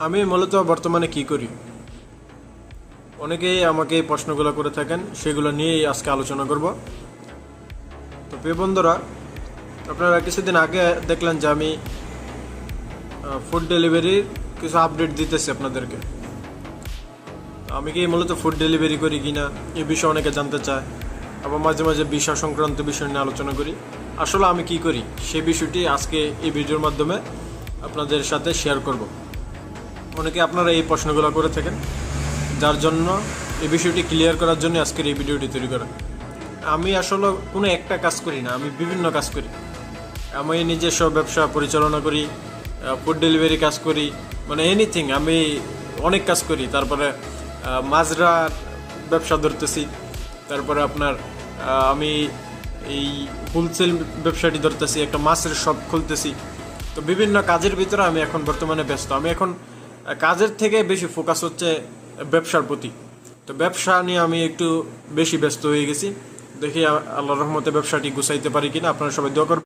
আমি মূলত বর্তমানে কি করি, অনেকেই আমাকে এই প্রশ্নগুলো করে থাকেন, সেগুলো নিয়েই আজকে আলোচনা করব। তো প্রিয় বন্ধুরা, আপনারা কিছুদিন আগে দেখলেন যে আমি ফুড ডেলিভারির কিছু আপডেট দিতেছি আপনাদেরকে। তো আমি কি মূলত ফুড ডেলিভারি করি কিনা এই বিষয়ে অনেকে জানতে চায়, আবার মাঝে মাঝে ভিসা সংক্রান্ত বিষয় নিয়ে আলোচনা করি। আসলে আমি কি করি সেই বিষয়টি আজকে এই ভিডিওর মাধ্যমে আপনাদের সাথে শেয়ার করব। অনেকে আপনারা এই প্রশ্নগুলো করে থাকেন, যার জন্য এই বিষয়টি ক্লিয়ার করার জন্য আজকের এই ভিডিওটি তৈরি করা। আমি আসলে কোনো একটা কাজ করি না, আমি বিভিন্ন কাজ করি। আমি নিজস্ব ব্যবসা পরিচালনা করি, ফুড ডেলিভারি কাজ করি, মানে এনিথিং, আমি অনেক কাজ করি। তারপরে মাজরার ব্যবসা ধরতেছি। তারপরে আপনার আমি এই হোলসেল ব্যবসাটি ধরতেছি, একটা মাছের শপ খুলতেছি। তো বিভিন্ন কাজের ভিতরে আমি এখন বর্তমানে ব্যস্ত। আমি এখন কাজের থেকে বেশি ফোকাস হচ্ছে ব্যবসার প্রতি। তো ব্যবসা নিয়ে আমি একটু বেশি ব্যস্ত হয়ে গেছি। দেখি আল্লাহর রহমতে ব্যবসাটি গুছাইতে পারি কিনা। আপনারা সবাই দোয়া করবেন।